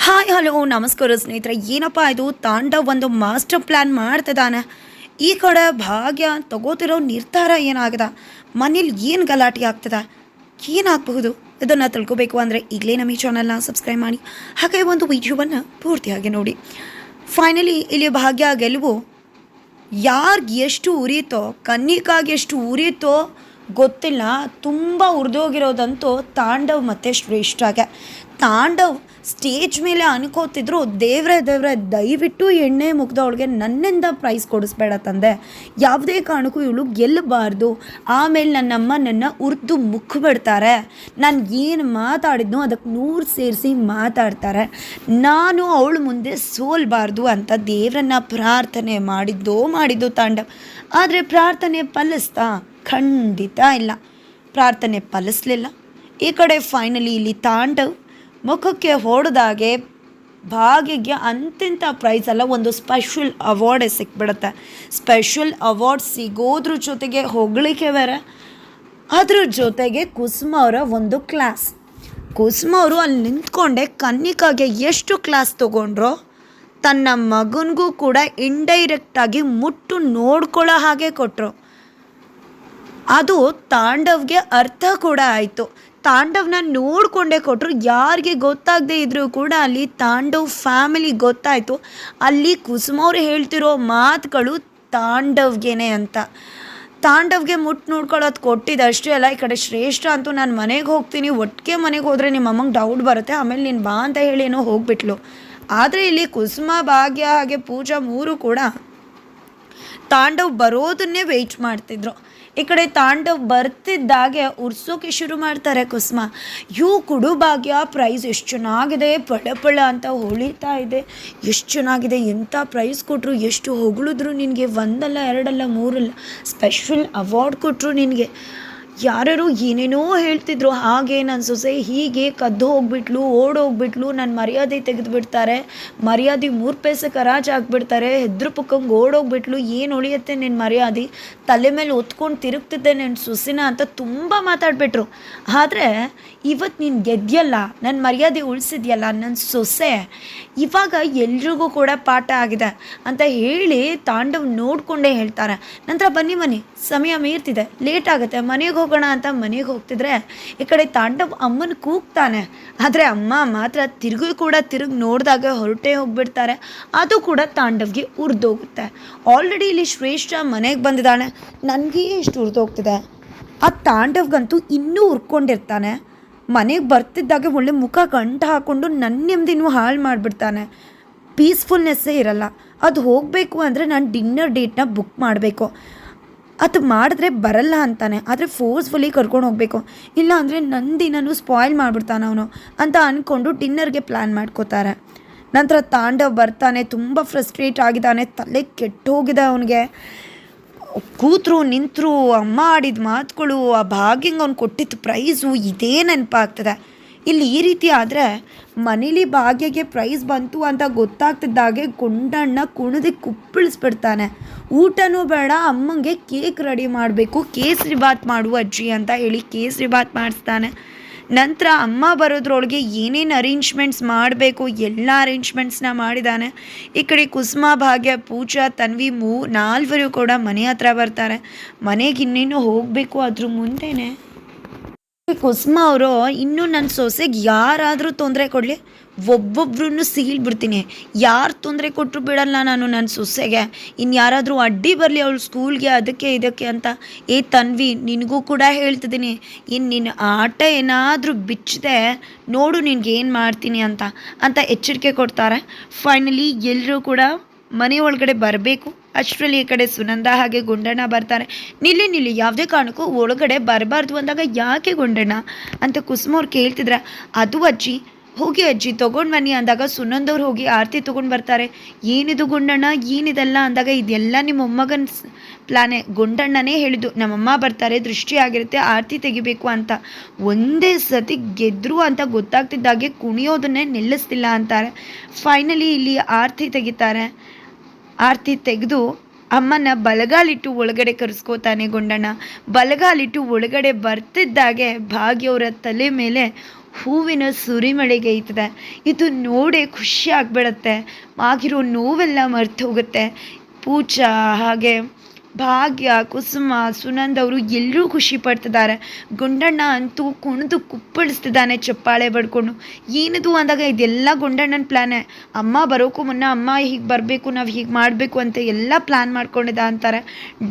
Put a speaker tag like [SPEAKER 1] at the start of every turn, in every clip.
[SPEAKER 1] Hi hello ನಮಸ್ಕಾರ ಸ್ನೇಹಿತರೆ. ಏನಪ್ಪ ಇದು ತಾಂಡವ್ ಒಂದು ಮಾಸ್ಟರ್ ಪ್ಲ್ಯಾನ್ ಮಾಡ್ತಿದ್ದಾನೆ. ಈ ಕಡೆ ಭಾಗ್ಯ ತಗೋತಿರೋ ನಿರ್ಧಾರ ಏನಾಗಿದೆ, ಮನೇಲಿ ಏನು ಗಲಾಟೆ ಆಗ್ತದೆ, ಏನಾಗಬಹುದು ಇದನ್ನು ತಿಳ್ಕೊಬೇಕು ಅಂದರೆ ಈಗಲೇ ನಮ್ಮ ಈ ಚಾನಲ್ನ ಸಬ್ಸ್ಕ್ರೈಬ್ ಮಾಡಿ, ಹಾಗೆ ಒಂದು ವಿಡಿಯೋವನ್ನು ಪೂರ್ತಿಯಾಗಿ ನೋಡಿ. ಫೈನಲಿ ಇಲ್ಲಿ ಭಾಗ್ಯ ಗೆಲುವು ಯಾರಿಗೆ ಎಷ್ಟು ಉರಿಯುತ್ತೋ, ಕನ್ನಿಕಾಗೆ ಎಷ್ಟು ಉರಿಯುತ್ತೋ ಗೊತ್ತಿಲ್ಲ. ತುಂಬ ಉರಿದೋಗಿರೋದಂತೂ ತಾಂಡವ್ ಮತ್ತು ಶ್ರೇಷ್ಠಗೆ. ತಾಂಡವ್ ಸ್ಟೇಜ್ ಮೇಲೆ ಅನ್ಕೋತಿದ್ರು, ದೇವ್ರೆ ದಯವಿಟ್ಟು ಎಣ್ಣೆ ಮುಗ್ದವಳಿಗೆ ನನ್ನಿಂದ ಪ್ರೈಸ್ ಕೊಡಿಸ್ಬೇಡ ತಂದೆ, ಯಾವುದೇ ಕಾರಣಕ್ಕೂ ಇವಳು ಗೆಲ್ಲಬಾರ್ದು, ಆಮೇಲೆ ನನ್ನಮ್ಮ ನನ್ನ ಉರ್ದು ಮುಖಬಿಡ್ತಾರೆ, ನಾನು ಏನು ಮಾತಾಡಿದ್ನೋ ಅದಕ್ಕೆ 100 ಸೇರಿಸಿ ಮಾತಾಡ್ತಾರೆ, ನಾನು ಅವಳು ಮುಂದೆ ಸೋಲ್ಬಾರ್ದು ಅಂತ ದೇವರನ್ನ ಪ್ರಾರ್ಥನೆ ಮಾಡಿದ್ದು ತಾಂಡವ್. ಆದರೆ ಪ್ರಾರ್ಥನೆ ಫಲಿಸ್ತಾ? ಖಂಡಿತ ಇಲ್ಲ, ಪ್ರಾರ್ಥನೆ ಫಲಿಸ್ಲಿಲ್ಲ. ಈ ಕಡೆ ಫೈನಲಿ ಇಲ್ಲಿ ತಾಂಡವ್ ಮುಖಕ್ಕೆ ಹೊಡೆದಾಗೆ ಭಾಗ್ಯಗೆ ಅಂತಿಂಥ ಪ್ರೈಸ್ ಅಲ್ಲ, ಒಂದು ಸ್ಪೆಷಲ್ ಅವಾರ್ಡೇ ಸಿಕ್ಬಿಡುತ್ತೆ. ಸ್ಪೆಷಲ್ ಅವಾರ್ಡ್ ಸಿಗೋದ್ರ ಜೊತೆಗೆ ಹೊಗಳಿಕೆ ಬೇರೆ, ಅದ್ರ ಜೊತೆಗೆ ಕುಸುಮ ಅವರ ಒಂದು ಕ್ಲಾಸ್. ಕುಸುಮ ಅವರು ಅಲ್ಲಿ ನಿಂತ್ಕೊಂಡೆ ಕನ್ನಿಕಾಗೆ ಎಷ್ಟು ಕ್ಲಾಸ್ ತೊಗೊಂಡ್ರೋ, ತನ್ನ ಮಗನಿಗೂ ಕೂಡ ಇಂಡೈರೆಕ್ಟಾಗಿ ಮುಟ್ಟು ನೋಡ್ಕೊಳ್ಳೋ ಹಾಗೆ ಕೊಟ್ಟರು. ಅದು ತಾಂಡವ್ಗೆ ಅರ್ಥ ಕೂಡ ಆಯಿತು. ತಾಂಡವ್ನ ನೋಡಿಕೊಂಡೇ ಕೊಟ್ಟರು. ಯಾರಿಗೆ ಗೊತ್ತಾಗದೇ ಇದ್ದರೂ ಕೂಡ ಅಲ್ಲಿ ತಾಂಡವ್ ಫ್ಯಾಮಿಲಿ ಗೊತ್ತಾಯಿತು. ಅಲ್ಲಿ ಕುಸುಮವ್ರು ಹೇಳ್ತಿರೋ ಮಾತುಗಳು ತಾಂಡವ್ಗೆನೆ ಅಂತ. ತಾಂಡವ್ಗೆ ಮುಟ್ಟು ನೋಡ್ಕೊಳ್ಳೋದು ಕೊಟ್ಟಿದ್ದು ಅಷ್ಟೇ ಅಲ್ಲ, ಈ ಕಡೆ ಶ್ರೇಷ್ಠ ಅಂತೂ ನಾನು ಮನೆಗೆ ಹೋಗ್ತೀನಿ, ಒಟ್ಟಿಗೆ ಮನೆಗೆ ಹೋದರೆ ನಿಮ್ಮ ಅಮ್ಮಂಗೆ ಡೌಟ್ ಬರುತ್ತೆ, ಆಮೇಲೆ ನೀನು ಬಾ ಅಂತ ಹೇಳಿ ಏನೋ ಹೋಗ್ಬಿಟ್ಲು. ಆದರೆ ಇಲ್ಲಿ ಕುಸುಮ, ಭಾಗ್ಯ ಹಾಗೆ ಪೂಜಾ 3 ಕೂಡ ತಾಂಡವ್ ಬರೋದನ್ನೇ ವೆಯ್ಟ್ ಮಾಡ್ತಿದ್ರು. ಈ ಕಡೆ ತಾಂಡವ್ ಬರ್ತಿದ್ದಾಗೆ ಉರ್ಸೋಕೆ ಶುರು ಮಾಡ್ತಾರೆ ಕುಸುಮ. ಇವು ಕುಡು ಭಾಗ್ಯ, ಪ್ರೈಸ್ ಎಷ್ಟು ಚೆನ್ನಾಗಿದೆ, ಪಳ ಅಂತ ಹೊಳಿತಾ ಇದೆ, ಎಷ್ಟು ಚೆನ್ನಾಗಿದೆ, ಎಂಥ ಪ್ರೈಸ್ ಕೊಟ್ಟರು, ಎಷ್ಟು ಹೊಗಳಿದ್ರು ನಿನಗೆ, 1 ಅಲ್ಲ 2 ಅಲ್ಲ 3 ಅಲ್ಲ, ಸ್ಪೆಷಲ್ ಅವಾರ್ಡ್ ಕೊಟ್ಟರು ನಿನಗೆ. ಯಾರ್ಯಾರು ಏನೇನೋ ಹೇಳ್ತಿದ್ರು, ಹಾಗೆ ನನ್ನ ಸೊಸೆ ಹೀಗೆ ಕದ್ದು ಹೋಗ್ಬಿಟ್ಲು, ಓಡೋಗ್ಬಿಟ್ಲು, ನನ್ನ ಮರ್ಯಾದೆ ತೆಗೆದುಬಿಡ್ತಾರೆ, ಮರ್ಯಾದೆ 3 ಪೈಸೆ ಕರಾಜ್ ಆಗಿಬಿಡ್ತಾರೆ, ಹೆದ್ರು ಪಕ್ಕಂಗೆ ಓಡೋಗ್ಬಿಟ್ಲು, ಏನು ಉಳಿಯುತ್ತೆ ನಿನ್ನ ಮರ್ಯಾದೆ, ತಲೆ ಮೇಲೆ ಒತ್ಕೊಂಡು ತಿರುಗ್ತಿದ್ದೆ ನನ್ನ ಸೊಸೆನ ಅಂತ ತುಂಬ ಮಾತಾಡ್ಬಿಟ್ರು. ಆದರೆ ಇವತ್ತು ನೀನು ಗೆದ್ಯಲ್ಲ, ನನ್ನ ಮರ್ಯಾದೆ ಉಳಿಸಿದ್ಯಲ್ಲ ನನ್ನ ಸೊಸೆ, ಇವಾಗ ಎಲ್ರಿಗೂ ಕೂಡ ಪಾಠ ಆಗಿದೆ ಅಂತ ಹೇಳಿ ತಾಂಡವ್ ನೋಡಿಕೊಂಡೇ ಹೇಳ್ತಾರೆ. ನಂತರ ಬನ್ನಿ ಸಮಯ ಮೀರ್ತಿದೆ, ಲೇಟ್ ಆಗುತ್ತೆ, ಮನೆಗೆ ಹೋಗೋಣ ಅಂತ ಮನೆಗೆ ಹೋಗ್ತಿದ್ರೆ ಈ ಕಡೆ ತಾಂಡವ್ ಅಮ್ಮನ ಕೂಗ್ತಾನೆ. ಆದರೆ ಅಮ್ಮ ಮಾತ್ರ ತಿರುಗಿ ನೋಡಿದಾಗ ಹೊರಟೇ ಹೋಗ್ಬಿಡ್ತಾರೆ. ಅದು ಕೂಡ ತಾಂಡವ್ಗೆ ಉರಿದೋಗುತ್ತೆ. ಆಲ್ರೆಡಿ ಇಲ್ಲಿ ಶ್ರೇಷ್ಠ ಮನೆಗೆ ಬಂದಿದ್ದಾನೆ, ನನಗೆ ಎಷ್ಟು ಉರಿದೋಗ್ತಿದೆ. ಆ ತಾಂಡವ್ಗಂತೂ ಇನ್ನೂ ಉರ್ಕೊಂಡಿರ್ತಾನೆ. ಮನೆಗೆ ಬರ್ತಿದ್ದಾಗೆ ಒಳ್ಳೆ ಮುಖ ಗಂಟು ಹಾಕ್ಕೊಂಡು ನನ್ನ ನೆಮ್ಮದಿನೂ ಹಾಳು ಮಾಡಿಬಿಡ್ತಾನೆ. ಪೀಸ್ಫುಲ್ನೆಸ್ಸೇ ಇರಲ್ಲ. ಅದು ಹೋಗಬೇಕು ಅಂದರೆ ನಾನು ಡಿನ್ನರ್ ಡೇಟ್ನ ಬುಕ್ ಮಾಡಬೇಕು, ಅದು ಮಾಡಿದ್ರೆ ಬರಲ್ಲ ಅಂತಾನೆ, ಆದರೆ ಫೋರ್ಸ್ಫುಲಿ ಕರ್ಕೊಂಡು ಹೋಗಬೇಕು, ಇಲ್ಲ ಅಂದರೆ ನನ್ನ ದಿನನೂ ಸ್ಪಾಯ್ಲ್ ಮಾಡಿಬಿಡ್ತಾನೆ ಅವನು ಅಂತ ಅಂದ್ಕೊಂಡು ಡಿನ್ನರ್ಗೆ ಪ್ಲ್ಯಾನ್ ಮಾಡ್ಕೋತಾರೆ. ನಂತರ ತಾಂಡವ್ ಬರ್ತಾನೆ, ತುಂಬ ಫ್ರಸ್ಟ್ರೇಟ್ ಆಗಿದ್ದಾನೆ, ತಲೆ ಕೆಟ್ಟೋಗಿದೆ ಅವನಿಗೆ. ಕೂತರು ನಿಂತರು, ಅಮ್ಮ ಆಡಿದ ಮಾತುಗಳು, ಆ ಭಾಗ್ಯಂಗೆ ಅವ್ನು ಕೊಟ್ಟಿದ್ದ ಪ್ರೈಸು ಇದೇ ನೆನಪಾಗ್ತದೆ. ಇಲ್ಲಿ ಈ ರೀತಿ ಆದರೆ ಮನೇಲಿ ಭಾಗ್ಯಗೆ ಪ್ರೈಸ್ ಬಂತು ಅಂತ ಗೊತ್ತಾಗ್ತಿದ್ದಾಗೆ ಗುಂಡಣ್ಣ ಕುಣಿದು ಕುಪ್ಪಿಳಿಸ್ಬಿಡ್ತಾನೆ. ಊಟನೂ ಬೇಡ, ಅಮ್ಮಂಗೆ ಕೇಕ್ ರೆಡಿ ಮಾಡಬೇಕು, ಕೇಸರಿ ಬಾತ್ ಮಾಡು ಅಜ್ಜಿ ಅಂತ ಹೇಳಿ ಕೇಸರಿ ಬಾತ್ ಮಾಡಿಸ್ತಾನೆ. ನಂತರ ಅಮ್ಮ ಬರೋದ್ರೊಳಗೆ ಏನೇನು ಅರೇಂಜ್ಮೆಂಟ್ಸ್ ಮಾಡಬೇಕು ಎಲ್ಲ ಅರೇಂಜ್ಮೆಂಟ್ಸ್ನ ಮಾಡಿದ್ದಾನೆ. ಈ ಕಡೆ ಕುಸುಮ, ಭಾಗ್ಯ, ಪೂಜಾ, ತನ್ವಿ 4 ಕೂಡ ಮನೆ ಹತ್ರ ಬರ್ತಾರೆ. ಮನೆಗೆ ಇನ್ನೇನು ಹೋಗಬೇಕು. ಅದ್ರ ಮುಂದೆನೇ ಕುಸುಮ ಅವರು, ಇನ್ನೂ ನನ್ನ ಸೊಸೆಗೆ ಯಾರಾದರೂ ತೊಂದರೆ ಕೊಡಲಿ, ಒಬ್ಬೊಬ್ರು ಸೀಳ್ಬಿಡ್ತೀನಿ, ಯಾರು ತೊಂದರೆ ಕೊಟ್ಟರು ಬಿಡಲ್ಲ ನಾನು ನನ್ನ ಸೊಸೆಗೆ, ಇನ್ನು ಯಾರಾದರೂ ಅಡ್ಡಿ ಬರಲಿ ಅವಳು ಸ್ಕೂಲ್ಗೆ ಅದಕ್ಕೆ ಇದಕ್ಕೆ ಅಂತ. ತನ್ವಿ, ನಿನಗೂ ಕೂಡ ಹೇಳ್ತಿದ್ದೀನಿ, ಇನ್ನು ನಿನ್ನ ಆಟ ಏನಾದರೂ ಬಿಚ್ಚದೆ ನೋಡು ನಿನ್ಗೆ ಏನು ಮಾಡ್ತೀನಿ ಅಂತ ಎಚ್ಚರಿಕೆ ಕೊಡ್ತಾರೆ. ಫೈನಲಿ ಎಲ್ಲರೂ ಕೂಡ ಮನೆ ಒಳಗಡೆ ಬರಬೇಕು. ಅಷ್ಟರಲ್ಲಿ ಈ ಕಡೆ ಸುನಂದ ಹಾಗೆ ಗುಂಡಣ್ಣ ಬರ್ತಾರೆ. ನಿಲ್ಲಿ, ಯಾವುದೇ ಕಾರಣಕ್ಕೂ ಒಳಗಡೆ ಬರಬಾರ್ದು ಅಂದಾಗ ಯಾಕೆ ಗುಂಡಣ್ಣ ಅಂತ ಕುಸುಮವ್ರು ಕೇಳ್ತಿದ್ರೆ, ಅದು ಅಜ್ಜಿ, ಹೋಗಿ ಅಜ್ಜಿ ತೊಗೊಂಡು ಬನ್ನಿ ಅಂದಾಗ ಸುನಂದವ್ರು ಹೋಗಿ ಆರತಿ ತೊಗೊಂಡು ಬರ್ತಾರೆ. ಏನಿದು ಗುಂಡಣ್ಣ, ಏನಿದೆಲ್ಲ ಅಂದಾಗ ಇದೆಲ್ಲ ನಿಮ್ಮ ಮೊಮ್ಮಗನ ಪ್ಲಾನೆ, ಗುಂಡಣ್ಣನೇ ಹೇಳಿದ್ದು, ನಮ್ಮಮ್ಮ ಬರ್ತಾರೆ, ದೃಷ್ಟಿ ಆಗಿರುತ್ತೆ, ಆರತಿ ತೆಗಿಬೇಕು ಅಂತ. ಒಂದೇ ಸತಿ ಗೆದ್ರು ಅಂತ ಗೊತ್ತಾಗ್ತಿದ್ದಾಗೆ ಕುಣಿಯೋದನ್ನೇ ನಿಲ್ಲಿಸ್ತಿಲ್ಲ ಅಂತಾರೆ. ಫೈನಲಿ ಇಲ್ಲಿ ಆರತಿ ತೆಗಿತಾರೆ. ಆರತಿ ತೆಗೆದು ಅಮ್ಮನ ಬಲಗಾಲಿಟ್ಟು ಒಳಗಡೆ ಕರೆಸ್ಕೋತಾನೆ ಗುಂಡಣ್ಣ. ಬಲಗಾಲಿಟ್ಟು ಒಳಗಡೆ ಬರ್ತಿದ್ದಾಗೆ ಭಾಗ್ಯವರ ತಲೆ ಮೇಲೆ ಹೂವಿನ ಸುರಿಮಳೆಗೈತದೆ. ಇದು ನೋಡೇ ಖುಷಿ ಆಗ್ಬಿಡತ್ತೆ. ಆಗಿರೋ ನೋವೆಲ್ಲ ಮರ್ತು ಹೋಗುತ್ತೆ. ಪೂಜಾ ಹಾಗೆ ಭಾಗ್ಯ, ಕುಸುಮ, ಸುನಂದ್ ಅವರು ಎಲ್ಲರೂ ಖುಷಿ ಪಡ್ತಿದ್ದಾರೆ. ಗುಂಡಣ್ಣ ಅಂತೂ ಕುಣಿದು ಕುಪ್ಪಳಿಸ್ತಿದ್ದಾನೆ ಚಪ್ಪಾಳೆ ಬಡ್ಕೊಂಡು. ಏನದು ಅಂದಾಗ ಇದೆಲ್ಲ ಗುಂಡಣ್ಣನ ಪ್ಲ್ಯಾನೇ. ಅಮ್ಮ ಬರೋಕ್ಕೂ ಮುನ್ನ ಅಮ್ಮ ಹೀಗೆ ಬರಬೇಕು, ನಾವು ಹೀಗೆ ಮಾಡಬೇಕು ಅಂತ ಎಲ್ಲ ಪ್ಲ್ಯಾನ್ ಮಾಡ್ಕೊಂಡಿದ್ದ ಅಂತಾರೆ.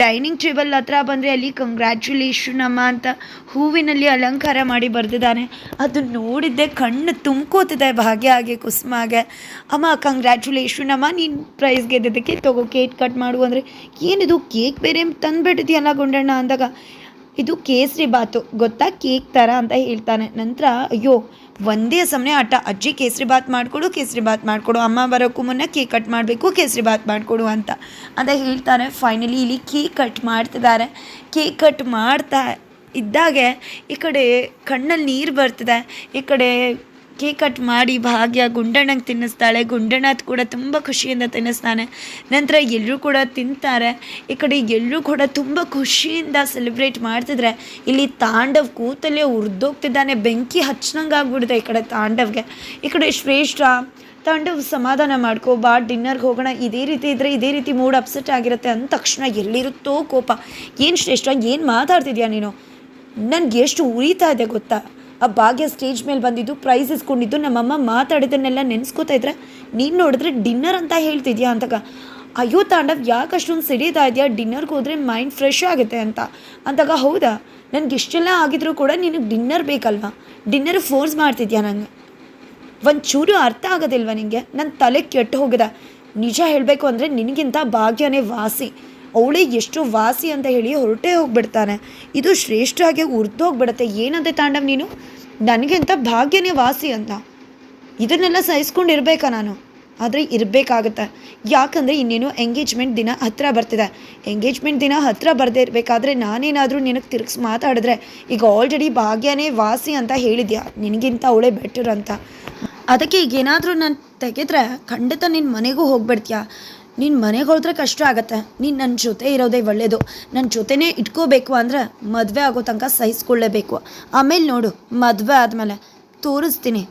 [SPEAKER 1] ಡೈನಿಂಗ್ ಟೇಬಲ್ ಹತ್ರ ಬಂದರೆ ಅಲ್ಲಿ ಕಂಗ್ರ್ಯಾಚುಲೇಷನ್ ಅಮ್ಮ ಅಂತ ಹೂವಿನಲ್ಲಿ ಅಲಂಕಾರ ಮಾಡಿ ಬರೆದಿದ್ದಾನೆ. ಅದು ನೋಡಿದ್ದೆ ಕಣ್ಣು ತುಂಬ್ಕೋತಿದೆ ಭಾಗ್ಯ ಹಾಗೆ ಕುಸುಮಾಗೆ. ಅಮ್ಮ ಕಂಗ್ರ್ಯಾಚುಲೇಷನ್ ಅಮ್ಮ, ನೀನು ಪ್ರೈಸ್ ಗೆದ್ದಿದ್ದಕ್ಕೆ ತಗೋ ಕೇಕ್ ಕಟ್ ಮಾಡು ಅಂದರೆ, ಏನಿದು ಕೇಕ್ ಬೇರೆ ತಂದುಬಿಟ್ಟಿದೆಯಲ್ಲ ಗುಂಡಣ್ಣ ಅಂದಾಗ, ಇದು ಕೇಸರಿ ಬಾತು ಗೊತ್ತಾ, ಕೇಕ್ ಥರ ಅಂತ ಹೇಳ್ತಾನೆ. ನಂತರ ಅಯ್ಯೋ ಒಂದೇ ಸಮನೆ ಆಟ, ಅಜ್ಜಿ ಕೇಸರಿ ಬಾತ್ ಮಾಡಿಕೊಡು, ಕೇಸರಿ ಬಾತ್ ಮಾಡಿಕೊಡು, ಅಮ್ಮ ಬರೋಕ್ಕೂ ಮುನ್ನ ಕೇಕ್ ಕಟ್ ಮಾಡಬೇಕು, ಕೇಸರಿ ಬಾತ್ ಮಾಡಿಕೊಡು ಅಂತ ಹೇಳ್ತಾರೆ. ಫೈನಲಿ ಇಲ್ಲಿ ಕೇಕ್ ಕಟ್ ಮಾಡ್ತಿದ್ದಾರೆ. ಕೇಕ್ ಕಟ್ ಮಾಡ್ತಾ ಇದ್ದಾಗೆ ಈ ಕಡೆ ಕಣ್ಣಲ್ಲಿ ನೀರು ಬರ್ತಿದೆ. ಈ ಕಡೆ ಕೇಕ್ ಕಟ್ ಮಾಡಿ ಭಾಗ್ಯ ಗುಂಡಣ್ಣಂಗೆ ತಿನ್ನಿಸ್ತಾಳೆ. ಗುಂಡಣ್ಣ ಕೂಡ ತುಂಬ ಖುಷಿಯಿಂದ ತಿನ್ನಿಸ್ತಾನೆ. ನಂತರ ಎಲ್ಲರೂ ಕೂಡ ತಿಂತಾರೆ. ಈ ಕಡೆ ಎಲ್ಲರೂ ಕೂಡ ತುಂಬ ಖುಷಿಯಿಂದ ಸೆಲೆಬ್ರೇಟ್ ಮಾಡ್ತಿದ್ರೆ ಇಲ್ಲಿ ತಾಂಡವ್ ಕೂತಲ್ಲೇ ಉರಿದೋಗ್ತಿದ್ದಾನೆ. ಬೆಂಕಿ ಹಚ್ಚನಂಗೆ ಆಗ್ಬಿಡಿದೆ ಈ ಕಡೆ ತಾಂಡವ್ಗೆ. ಈ ಕಡೆ ಶ್ರೇಷ್ಠ ತಾಂಡವ್ ಸಮಾಧಾನ ಮಾಡ್ಕೋ ಬಾ, ಡಿನ್ನರ್ಗೆ ಹೋಗೋಣ, ಇದೇ ರೀತಿ ಇದ್ದರೆ ಇದೇ ರೀತಿ ಮೂಡ್ ಅಪ್ಸೆಟ್ ಆಗಿರುತ್ತೆ ಅಂದ ತಕ್ಷಣ ಎಲ್ಲಿರುತ್ತೋ ಕೋಪ. ಏನು ಶ್ರೇಷ್ಠ, ಏನು ಮಾತಾಡ್ತಿದ್ಯಾ ನೀನು? ನನಗೆ ಎಷ್ಟು ಉರಿತಾ ಇದೆ ಗೊತ್ತಾ? ಆ ಭಾಗ್ಯ ಸ್ಟೇಜ್ ಮೇಲೆ ಬಂದಿದ್ದು, ಪ್ರೈಸ್ ಇಸ್ಕೊಂಡಿದ್ದು, ನಮ್ಮಮ್ಮ ಮಾತಾಡಿದ್ದನ್ನೆಲ್ಲ ನೆನೆಸ್ಕೋತಾ ಇದ್ರೆ ನೀನು ನೋಡಿದ್ರೆ ಡಿನ್ನರ್ ಅಂತ ಹೇಳ್ತಿದ್ಯಾ ಅಂತಾಗ, ಅಯ್ಯೋ ತಾಂಡವ್ ಯಾಕೆ ಅಷ್ಟೊಂದು ಸಿಡಿತಾ ಇದೆಯಾ, ಡಿನ್ನರ್ಗೆ ಹೋದರೆ ಮೈಂಡ್ ಫ್ರೆಶ್ ಆಗುತ್ತೆ ಅಂತಾಗ ಹೌದಾ, ನನಗೆ ಇಷ್ಟೆಲ್ಲ ಆಗಿದ್ರೂ ಕೂಡ ನಿನಗೆ ಡಿನ್ನರ್ ಬೇಕಲ್ವಾ, ಡಿನ್ನರ್ ಫೋರ್ಸ್ ಮಾಡ್ತಿದ್ಯಾ ನನಗೆ, ಒಂಚೂರು ಅರ್ಥ ಆಗೋದಿಲ್ವ ನಿನಗೆ? ನನ್ನ ತಲೆ ಕೆಟ್ಟು ಹೋಗಿದೆ. ನಿಜ ಹೇಳಬೇಕು ಅಂದರೆ ನಿನಗಿಂತ ಭಾಗ್ಯನೇ ವಾಸಿ, ಅವಳೇ ಎಷ್ಟು ವಾಸಿ ಅಂತ ಹೇಳಿ ಹೊರಟೇ ಹೋಗ್ಬಿಡ್ತಾನೆ. ಇದು ಶ್ರೇಷ್ಠಾಗೆ ಉರ್ದೋಗ್ಬಿಡುತ್ತೆ. ಏನಂತೆ ತಾಂಡವ್ ನೀನು, ನನಗಿಂತ ಭಾಗ್ಯನೇ ವಾಸಿ ಅಂತ? ಇದನ್ನೆಲ್ಲ ಸಹಿಸ್ಕೊಂಡಿರ್ಬೇಕಾ ನಾನು? ಆದರೆ ಇರಬೇಕಾಗತ್ತೆ. ಯಾಕಂದರೆ ಇನ್ನೇನು ಎಂಗೇಜ್ಮೆಂಟ್ ದಿನ ಹತ್ತಿರ ಬರ್ತಿದೆ. ಎಂಗೇಜ್ಮೆಂಟ್ ದಿನ ಹತ್ತಿರ ಬರದೇ ಇರಬೇಕಾದ್ರೆ ನಾನೇನಾದರೂ ನಿನಗೆ ತಿರುಗಿಸಿ ಮಾತಾಡಿದ್ರೆ, ಈಗ ಆಲ್ರೆಡಿ ಭಾಗ್ಯನೇ ವಾಸಿ ಅಂತ ಹೇಳಿದ್ಯಾ, ನಿನಗಿಂತ ಅವಳೇ ಬೆಟರ್ ಅಂತ. ಅದಕ್ಕೆ ಈಗೇನಾದರೂ ನಾನು ತೆಗೆದ್ರೆ ಖಂಡಿತ ನಿನ್ನ ಮನೆಗೂ ಹೋಗ್ಬಿಡ್ತೀಯಾ. ನೀನು ಮನೆಗೆ ಹೋದ್ರೆ ಕಷ್ಟ ಆಗುತ್ತೆ. ನೀನು ನನ್ನ ಜೊತೆ ಇರೋದೇ ಒಳ್ಳೆಯದು. ನನ್ನ ಜೊತೆನೇ ಇಟ್ಕೋಬೇಕು ಅಂದರೆ ಮದುವೆ ಆಗೋ ತನಕ ಸಹಿಸ್ಕೊಳ್ಳೇಬೇಕು. ಆಮೇಲೆ ನೋಡು, ಮದುವೆ ಆದಮೇಲೆ ತೋರಿಸ್ತೀನಿ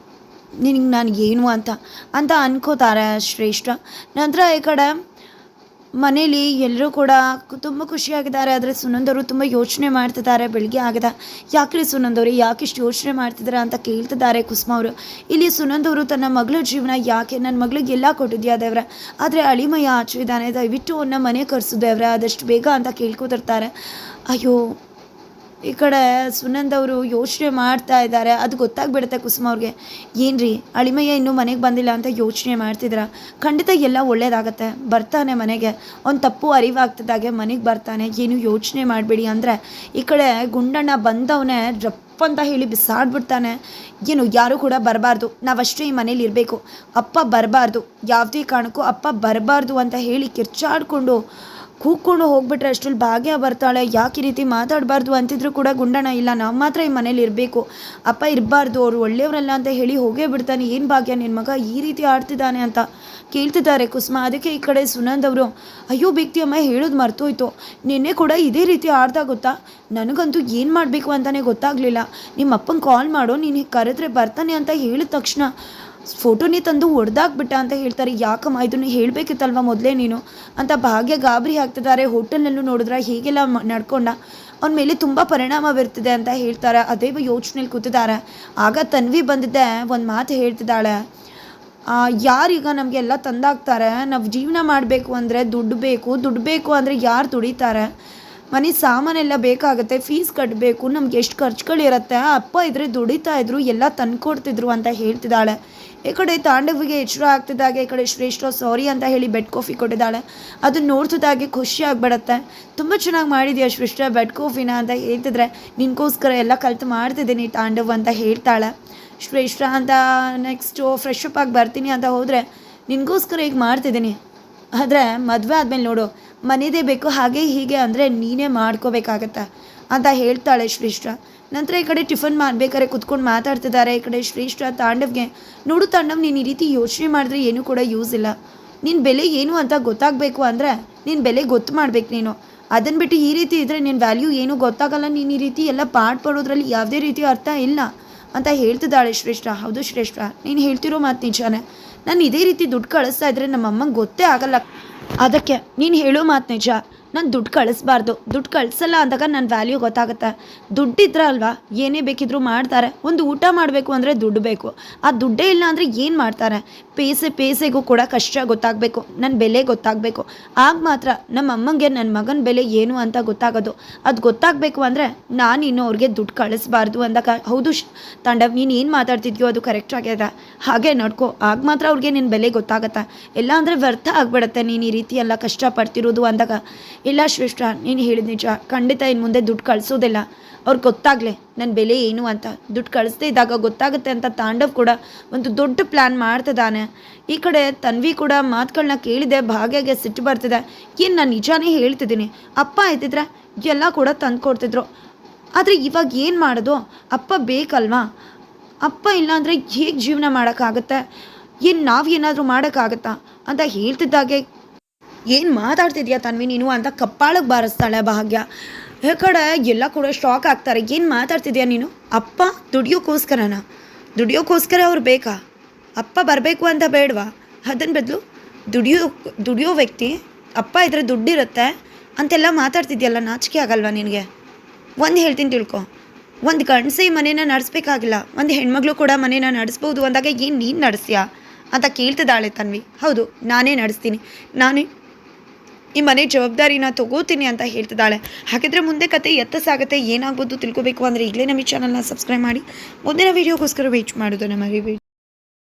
[SPEAKER 1] ನಿನಗೆ ನಾನು ಏನು ಅಂತ ಅನ್ಕೋತಾರೆ ಶ್ರೇಷ್ಠ. ನಂತರ ಈ ಕಡೆ ಮನೇಲಿ ಎಲ್ಲರೂ ಕೂಡ ತುಂಬ ಖುಷಿಯಾಗಿದ್ದಾರೆ. ಆದರೆ ಸುನಂದವರು ತುಂಬ ಯೋಚನೆ ಮಾಡ್ತಿದ್ದಾರೆ. ಬೆಳಗ್ಗೆ ಆಗಿದೆ, ಯಾಕ್ರಿ ಸುನಂದವರು ಯಾಕಿಷ್ಟು ಯೋಚನೆ ಮಾಡ್ತಿದ್ದಾರೆ ಅಂತ ಕೇಳ್ತಿದ್ದಾರೆ ಕುಸುಮ ಅವರು. ಇಲ್ಲಿ ಸುನಂದವರು ತನ್ನ ಮಗಳ ಜೀವನ ಯಾಕೆ, ನನ್ನ ಮಗಳಿಗೆ ಎಲ್ಲ ಕೊಟ್ಟಿದ್ಯಾ ದೇವ್ರೆ, ಆದರೆ ಅಳಿಮಯ್ಯ ಆಚೆ ಇದ್ದಾನೆ, ದಯವಿಟ್ಟು ಅವನ್ನ ಮನೆ ಕರೆಸು ದೇವ್ರೆ ಆದಷ್ಟು ಬೇಗ ಅಂತ ಕೇಳ್ಕೊತಿರ್ತಾರೆ. ಅಯ್ಯೋ ಈ ಕಡೆ ಸುನಂದವರು ಯೋಚನೆ ಮಾಡ್ತಾ ಇದ್ದಾರೆ. ಅದು ಗೊತ್ತಾಗ್ಬಿಡುತ್ತೆ ಕುಸುಮ ಅವ್ರಿಗೆ. ಏನ್ರಿ ಅಳಿಮಯ್ಯ ಇನ್ನೂ ಮನೆಗೆ ಬಂದಿಲ್ಲ ಅಂತ ಯೋಚನೆ ಮಾಡ್ತಿದ್ರ, ಖಂಡಿತ ಎಲ್ಲ ಒಳ್ಳೇದಾಗತ್ತೆ, ಬರ್ತಾನೆ ಮನೆಗೆ. ಅವ್ನು ತಪ್ಪು ಅರಿವಾಗ್ತಿದ್ದಾಗೆ ಮನೆಗೆ ಬರ್ತಾನೆ, ಏನು ಯೋಚನೆ ಮಾಡಬೇಡಿ ಅಂದರೆ ಈ ಕಡೆ ಗುಂಡಣ್ಣ ಬಂದವನೇ ರಪ್ಪ ಅಂತ ಹೇಳಿ ಬಿಸಾಡ್ಬಿಡ್ತಾನೆ. ಏನು ಯಾರೂ ಕೂಡ ಬರಬಾರ್ದು, ನಾವಷ್ಟೇ ಈ ಮನೇಲಿ ಇರಬೇಕು, ಅಪ್ಪ ಬರಬಾರ್ದು, ಯಾವುದೇ ಕಾರಣಕ್ಕೂ ಅಪ್ಪ ಬರಬಾರ್ದು ಅಂತ ಹೇಳಿ ಕಿರ್ಚಾಡ್ಕೊಂಡು ಕೂತ್ಕೊಂಡು ಹೋಗ್ಬಿಟ್ರೆ ಅಷ್ಟರಲ್ಲಿ ಭಾಗ್ಯ ಬರ್ತಾಳೆ. ಯಾಕೆ ಈ ರೀತಿ ಮಾತಾಡಬಾರ್ದು ಅಂತಿದ್ರು ಕೂಡ ಗುಂಡಣ್ಣ ಇಲ್ಲ, ನಾವು ಮಾತ್ರ ಈ ಮನೇಲಿ ಇರಬೇಕು, ಅಪ್ಪ ಇರಬಾರ್ದು, ಅವರು ಒಳ್ಳೆಯವರಲ್ಲ ಅಂತ ಹೇಳಿ ಹೋಗೇ ಬಿಡ್ತಾನೆ. ಏನು ಭಾಗ್ಯ ನಿನ್ನ ಮಗ ಈ ರೀತಿ ಆಡ್ತಿದ್ದಾನೆ ಅಂತ ಕೇಳ್ತಿದ್ದಾರೆ ಕುಸುಮ. ಅದಕ್ಕೆ ಈ ಕಡೆ ಸುನಂದ್ ಅವರು, ಅಯ್ಯೋ ಬೇಕ್ತಿ ಅಮ್ಮ ಹೇಳೋದು ಮರ್ತೋಯ್ತು, ನಿನ್ನೆ ಕೂಡ ಇದೇ ರೀತಿ ಆಡ್ತಾ ಗೊತ್ತಾ, ನನಗಂತೂ ಏನು ಮಾಡಬೇಕು ಅಂತಲೇ ಗೊತ್ತಾಗಲಿಲ್ಲ. ನಿಮ್ಮ ಅಪ್ಪಂಗೆ ಕಾಲ್ ಮಾಡು, ನೀನು ಕರೆದ್ರೆ ಬರ್ತಾನೆ ಅಂತ ಹೇಳಿದ ತಕ್ಷಣ ಫೋಟೋನೇ ತಂದು ಹೊಡೆದಾಕ್ಬಿಟ್ಟ ಅಂತ ಹೇಳ್ತಾರೆ. ಯಾಕಮ್ಮ ಇದನ್ನು ಹೇಳಬೇಕಿತ್ತಲ್ವ ಮೊದಲೇ ನೀನು ಅಂತ ಭಾಗ್ಯ ಗಾಬರಿ ಆಗ್ತಿದ್ದಾರೆ. ಹೋಟೆಲ್ನಲ್ಲೂ ನೋಡಿದ್ರೆ ಹೀಗೆಲ್ಲ ನಡ್ಕೊಂಡ, ಅವನ ಮೇಲೆ ತುಂಬ ಪರಿಣಾಮ ಬೀರ್ತಿದೆ ಅಂತ ಹೇಳ್ತಾರೆ. ಅದೇ ಯೋಚನೆಯಲ್ಲಿ ಕೂತಿದ್ದಾರೆ. ಆಗ ತನ್ವಿ ಬಂದಿದ್ದೆ ಒಂದು ಮಾತು ಹೇಳ್ತಿದ್ದಾಳೆ, ಯಾರೀಗ ನಮಗೆಲ್ಲ ತಂದಾಕ್ತಾರೆ, ನಾವು ಜೀವನ ಮಾಡಬೇಕು ಅಂದರೆ ದುಡ್ಡು ಬೇಕು, ದುಡ್ಡು ಬೇಕು ಅಂದರೆ ಯಾರು ದುಡಿತಾರೆ, ಮನೆ ಸಾಮಾನೆಲ್ಲ ಬೇಕಾಗುತ್ತೆ, ಫೀಸ್ ಕಟ್ಟಬೇಕು, ನಮ್ಗೆ ಎಷ್ಟು ಖರ್ಚುಗಳಿರುತ್ತೆ, ಅಪ್ಪ ಇದ್ರೆ ದುಡಿತಾ ಇದ್ರು, ಎಲ್ಲ ತಂದ್ಕೊಡ್ತಿದ್ರು ಅಂತ ಹೇಳ್ತಿದ್ದಾಳೆ. ಈ ಕಡೆ ತಾಂಡವಿಗೆ ಎಚ್ಚರ ಆಗ್ತಿದ್ದಾಗೆ ಈ ಕಡೆ ಶ್ರೇಷ್ಠ ಸಾರಿ ಅಂತ ಹೇಳಿ ಬೆಡ್ ಕಾಫಿ ಕೊಟ್ಟಿದ್ದಾಳೆ. ಅದನ್ನ ನೋಡ್ತಿದ್ದಾಗೆ ಖುಷಿ ಆಗ್ಬಿಡತ್ತೆ. ತುಂಬ ಚೆನ್ನಾಗಿ ಮಾಡಿದ್ಯಾ ಶ್ರೇಷ್ಠ ಬೆಡ್ ಕಾಫಿನ ಅಂತ ಹೇಳ್ತಿದ್ರೆ, ನಿನ್ಗೋಸ್ಕರ ಎಲ್ಲ ಕಲ್ತು ಮಾಡ್ತಿದ್ದೀನಿ ತಾಂಡವ್ ಅಂತ ಹೇಳ್ತಾಳೆ ಶ್ರೇಷ್ಠ. ಅಂತ ನೆಕ್ಸ್ಟು ಫ್ರೆಶ್ ಅಪ್ ಆಗಿ ಬರ್ತೀನಿ ಅಂತ ಹೋದರೆ, ನಿನಗೋಸ್ಕರ ಈಗ ಮಾಡ್ತಿದ್ದೀನಿ, ಆದರೆ ಮದುವೆ ಆದಮೇಲೆ ನೋಡು ಮನೆಯದೇ ಬೇಕು ಹಾಗೆ ಹೀಗೆ ಅಂದರೆ ನೀನೇ ಮಾಡ್ಕೋಬೇಕಾಗತ್ತೆ ಅಂತ ಹೇಳ್ತಾಳೆ ಶ್ರೇಷ್ಠ. ನಂತರ ಈ ಕಡೆ ಟಿಫನ್ ಮಾಡಬೇಕಾದ್ರೆ ಕುತ್ಕೊಂಡು ಮಾತಾಡ್ತಿದ್ದಾರೆ. ಈ ಕಡೆ ಶ್ರೇಷ್ಠ ತಾಂಡವ್ಗೆ, ನೋಡು ತಾಂಡವ್, ನೀನು ಈ ರೀತಿ ಯೋಚನೆ ಮಾಡಿದ್ರೆ ಏನೂ ಕೂಡ ಯೂಸ್ ಇಲ್ಲ. ನಿನ್ನ ಬೆಲೆ ಏನು ಅಂತ ಗೊತ್ತಾಗಬೇಕು ಅಂದರೆ ನಿನ್ನ ಬೆಲೆ ಗೊತ್ತು ಮಾಡ್ಬೇಕು ನೀನು. ಅದನ್ನು ಬಿಟ್ಟು ಈ ರೀತಿ ಇದ್ದರೆ ನಿನ್ನ ವ್ಯಾಲ್ಯೂ ಏನೂ ಗೊತ್ತಾಗಲ್ಲ. ನೀನು ಈ ರೀತಿ ಎಲ್ಲ ಪಾಠ ಪಡೋದ್ರಲ್ಲಿ ಯಾವುದೇ ರೀತಿ ಅರ್ಥ ಇಲ್ಲ ಅಂತ ಹೇಳ್ತಿದ್ದಾಳೆ ಶ್ರೇಷ್ಠ. ಹೌದು ಶ್ರೇಷ್ಠ, ನೀನು ಹೇಳ್ತಿರೋ ಮಾತು ನಿಜಾನೇ. ನಾನು ಇದೇ ರೀತಿ ದುಡ್ಡು ಕಳಿಸ್ತಾ ಇದ್ರೆ ನಮ್ಮ ಅಮ್ಮಂಗೆ ಗೊತ್ತೇ ಆಗಲ್ಲ. ಅದಕ್ಕೆ ನೀನು ಹೇಳೋ ಮಾತು ನಿಜ, ನಾನು ದುಡ್ಡು ಕಳಿಸ್ಬಾರ್ದು. ದುಡ್ಡು ಕಳಿಸಲ್ಲ ಅಂದಾಗ ನನ್ನ ವ್ಯಾಲ್ಯೂ ಗೊತ್ತಾಗುತ್ತೆ. ದುಡ್ಡಿದ್ರೆ ಅಲ್ವಾ ಏನೇ ಬೇಕಿದ್ರೂ ಮಾಡ್ತಾರೆ. ಒಂದು ಊಟ ಮಾಡಬೇಕು ಅಂದರೆ ದುಡ್ಡು ಬೇಕು. ಆ ದುಡ್ಡೇ ಇಲ್ಲ ಅಂದರೆ ಏನು ಮಾಡ್ತಾರೆ? ಪೇಸೆಗೂ ಕೂಡ ಕಷ್ಟ ಗೊತ್ತಾಗಬೇಕು, ನನ್ನ ಬೆಲೆ ಗೊತ್ತಾಗಬೇಕು. ಆಗ ಮಾತ್ರ ನಮ್ಮ ಅಮ್ಮಂಗೆ ನನ್ನ ಮಗನ ಬೆಲೆ ಏನು ಅಂತ ಗೊತ್ತಾಗೋದು. ಅದು ಗೊತ್ತಾಗಬೇಕು ಅಂದರೆ ನಾನು ಇನ್ನೂ ಅವ್ರಿಗೆ ದುಡ್ಡು ಕಳಿಸ್ಬಾರ್ದು ಅಂದಾಗ. ಹೌದು ತಾಂಡವ್, ನೀನು ಏನು ಮಾತಾಡ್ತಿದ್ಯೋ ಅದು ಕರೆಕ್ಟ್ ಆಗ್ಯದ. ಹಾಗೆ ನಡ್ಕೊ, ಆಗ ಮಾತ್ರ ಅವ್ರಿಗೆ ನಿನ್ನ ಬೆಲೆ ಗೊತ್ತಾಗತ್ತೆ. ಇಲ್ಲ ಅಂದರೆ ವ್ಯರ್ಥ ಆಗಿಬಿಡುತ್ತೆ ನೀನು ಈ ರೀತಿ ಎಲ್ಲ ಕಷ್ಟಪಡ್ತಿರೋದು ಅಂದಾಗ. ಇಲ್ಲ ಶ್ರೇಷ್ಠ, ನೀನು ಹೇಳಿದ ನಿಜ. ಖಂಡಿತ ಇನ್ನು ಮುಂದೆ ದುಡ್ಡು ಕಳಿಸೋದಿಲ್ಲ. ಅವ್ರಿಗೆ ಗೊತ್ತಾಗಲಿ ನನ್ನ ಬೆಲೆ ಏನು ಅಂತ. ದುಡ್ಡು ಕಳಿಸ್ದೇ ಇದ್ದಾಗ ಗೊತ್ತಾಗುತ್ತೆ ಅಂತ ತಾಂಡವ್ ಕೂಡ ಒಂದು ದೊಡ್ಡ ಪ್ಲ್ಯಾನ್ ಮಾಡ್ತಿದ್ದಾನೆ. ಈ ಕಡೆ ತನ್ವಿ ಕೂಡ ಮಾತುಗಳನ್ನ ಕೇಳಿದೆ. ಭಾಗ್ಯಗೆ ಸಿಟ್ಟು ಬರ್ತಿದೆ. ಏನು ನಾನು ನಿಜಾನೇ ಹೇಳ್ತಿದ್ದೀನಿ, ಅಪ್ಪ ಇದ್ದಿದ್ರೆ ಎಲ್ಲ ಕೂಡ ತಂದು ಕೊಡ್ತಿದ್ರು. ಆದರೆ ಇವಾಗ ಏನು ಮಾಡೋದು? ಅಪ್ಪ ಬೇಕಲ್ವಾ? ಅಪ್ಪ ಇಲ್ಲಾಂದರೆ ಹೇಗೆ ಜೀವನ ಮಾಡೋಕ್ಕಾಗುತ್ತೆ? ಏನು ನಾವೇನಾದರೂ ಮಾಡೋಕ್ಕಾಗತ್ತಾ ಅಂತ ಹೇಳ್ತಿದ್ದಾಗೆ, ಏನು ಮಾತಾಡ್ತಿದ್ಯಾ ತನ್ವಿ ನೀನು ಅಂತ ಕಪ್ಪಾಳಕ್ಕೆ ಬಾರಿಸ್ತಾಳೆ ಭಾಗ್ಯ. ಈ ಕಡೆ ಎಲ್ಲ ಕೂಡ ಶಾಕ್ ಆಗ್ತಾರೆ. ಏನು ಮಾತಾಡ್ತಿದ್ಯಾ ನೀನು? ಅಪ್ಪ ದುಡಿಯೋಕ್ಕೋಸ್ಕರ ಅವ್ರು ಬೇಕಾ? ಅಪ್ಪ ಬರಬೇಕು ಅಂತ ಬೇಡವಾ? ಅದನ್ನ ಬದಲು ದುಡಿಯೋ ವ್ಯಕ್ತಿ ಅಪ್ಪ ಇದ್ರೆ ದುಡ್ಡಿರುತ್ತೆ ಅಂತೆಲ್ಲ ಮಾತಾಡ್ತಿದ್ಯಲ್ಲ, ನಾಚಿಕೆ ಆಗಲ್ವಾ ನಿನಗೆ? ಒಂದು ಹೇಳ್ತೀನಿ ತಿಳ್ಕೊ, ಒಂದು ಗಂಡಸೆ ಮನೇನ ನಡೆಸ್ಬೇಕಾಗಿಲ್ಲ, ಒಂದು ಹೆಣ್ಮಗಳು ಕೂಡ ಮನೇನ ನಡೆಸ್ಬೋದು ಅಂದಾಗ ಏನು ನೀನು ನಡೆಸ್ತೀಯಾ ಅಂತ ಕೇಳ್ತಿದ್ದಾಳೆ ತನ್ವಿ. ಹೌದು, ನಾನೇ ನಡೆಸ್ತೀನಿ, ನಾನೇ ಈ ಮನೆ ಜವಾಬ್ದಾರಿನ ತಗೋತೀನಿ ಅಂತ ಹೇಳ್ತಿದ್ದಾಳೆ. ಹಾಗಿದ್ರೆ ಮುಂದೆ ಕತೆ ಸಾಗುತ್ತೆ, ಏನಾಗ್ಬೋದು ತಿಳ್ಕೊಬೇಕು ಅಂದರೆ ಈಗಲೇ ನಮ್ಮ ಈ ಚಾನಲ್ನ ಸಬ್ಸ್ಕ್ರೈಬ್ ಮಾಡಿ. ಮುಂದಿನ ವೀಡಿಯೋಗೋಸ್ಕರ ವೇಟ್ ಮಾಡೋದು ನಮ್ಮ